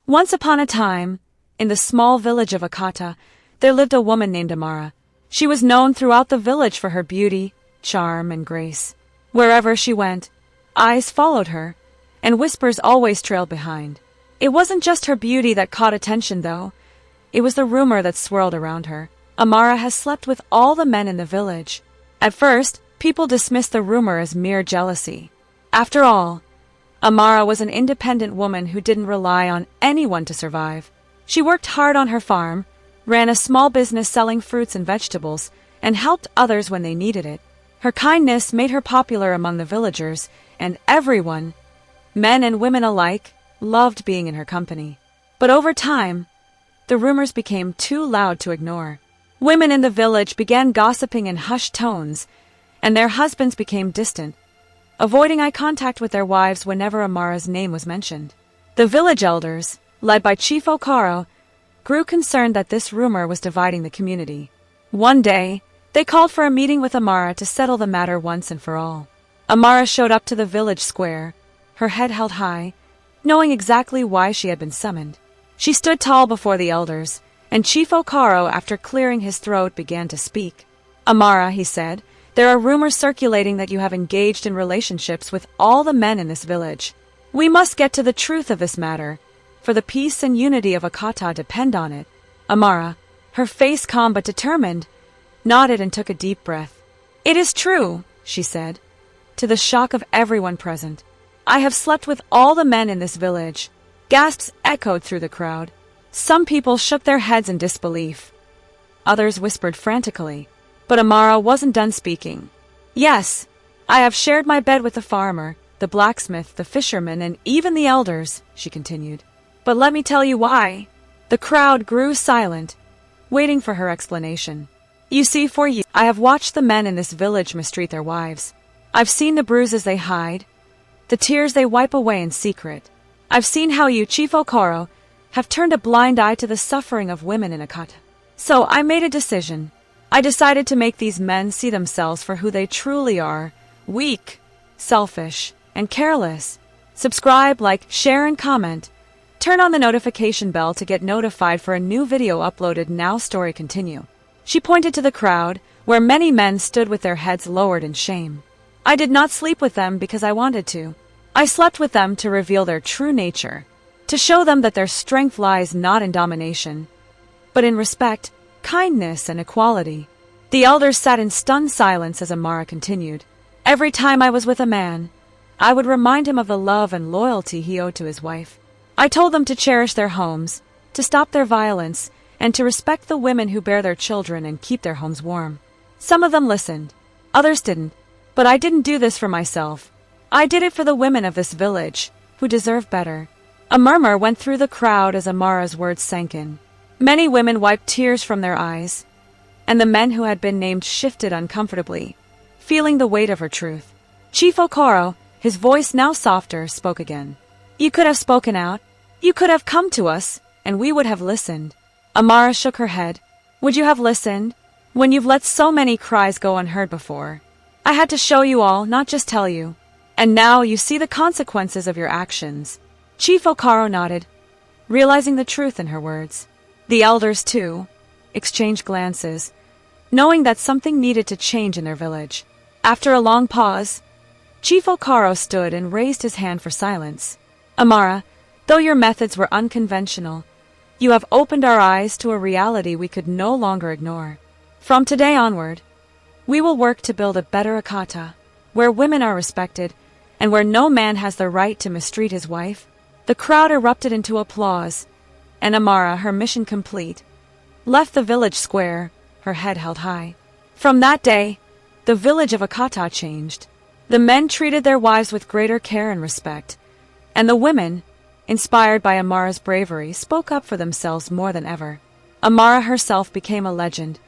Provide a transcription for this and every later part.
Once upon a time, in the small village of Akata, there lived a woman named Amara. She was known throughout the village for her beauty, charm, and grace. Wherever she went, eyes followed her, and whispers always trailed behind. It wasn't just her beauty that caught attention, though. It was the rumor that swirled around her. Amara has slept with all the men in the village. At first, people dismissed the rumor as mere jealousy. After all, Amara was an independent woman who didn't rely on anyone to survive. She worked hard on her farm, ran a small business selling fruits and vegetables, and helped others when they needed it. Her kindness made her popular among the villagers, and everyone, men and women alike, loved being in her company. But over time, the rumors became too loud to ignore. Women in the village began gossiping in hushed tones, and their husbands became distant, avoiding eye contact with their wives whenever Amara's name was mentioned. The village elders, led by Chief Okaro, grew concerned that this rumor was dividing the community. One day, they called for a meeting with Amara to settle the matter once and for all. Amara showed up to the village square, her head held high, knowing exactly why she had been summoned. She stood tall before the elders, and Chief Okaro, after clearing his throat, began to speak. "Amara," he said, "there are rumors circulating that you have engaged in relationships with all the men in this village. We must get to the truth of this matter, for the peace and unity of Akata depend on it." Amara, her face calm but determined, nodded and took a deep breath. "It is true," she said, to the shock of everyone present. "I have slept with all the men in this village." Gasps echoed through the crowd. Some people shook their heads in disbelief. Others whispered frantically. But Amara wasn't done speaking. "Yes, I have shared my bed with the farmer, the blacksmith, the fisherman, and even the elders," she continued. "But let me tell you why." The crowd grew silent, waiting for her explanation. "You see, for years, I have watched the men in this village mistreat their wives. I've seen the bruises they hide, the tears they wipe away in secret. I've seen how you, Chief Okaro, have turned a blind eye to the suffering of women in Akata. So I made a decision. I decided to make these men see themselves for who they truly are: weak, selfish, and careless. Subscribe, like, share, and comment. Turn on the notification bell to get notified for a new video uploaded now. Story continue." She pointed to the crowd, where many men stood with their heads lowered in shame. "I did not sleep with them because I wanted to. I slept with them to reveal their true nature, to show them that their strength lies not in domination, but in respect, kindness, and equality." The elders sat in stunned silence as Amara continued. "Every time I was with a man, I would remind him of the love and loyalty he owed to his wife. I told them to cherish their homes, to stop their violence, and to respect the women who bear their children and keep their homes warm. Some of them listened, others didn't, but I didn't do this for myself. I did it for the women of this village, who deserve better." A murmur went through the crowd as Amara's words sank in. Many women wiped tears from their eyes, and the men who had been named shifted uncomfortably, feeling the weight of her truth. Chief Okaro, his voice now softer, spoke again. "You could have spoken out. You could have come to us, and we would have listened." Amara shook her head. "Would you have listened, when you've let so many cries go unheard before? I had to show you all, not just tell you. And now you see the consequences of your actions." Chief Okaro nodded, realizing the truth in her words. The elders, too, exchanged glances, knowing that something needed to change in their village. After a long pause, Chief Okaro stood and raised his hand for silence. "Amara, though your methods were unconventional, you have opened our eyes to a reality we could no longer ignore. From today onward, we will work to build a better Akata, where women are respected, and where no man has the right to mistreat his wife." The crowd erupted into applause, and Amara, her mission complete, left the village square, her head held high. From that day, the village of Akata changed. The men treated their wives with greater care and respect, and the women, inspired by Amara's bravery, spoke up for themselves more than ever. Amara herself became a legend,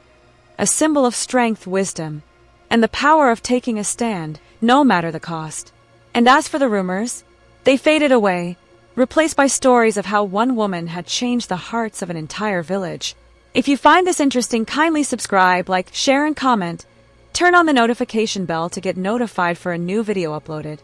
a symbol of strength, wisdom, and the power of taking a stand, no matter the cost. And as for the rumors, they faded away, replaced by stories of how one woman had changed the hearts of an entire village. If you find this interesting, kindly subscribe, like, share, and comment. Turn on the notification bell to get notified for a new video uploaded.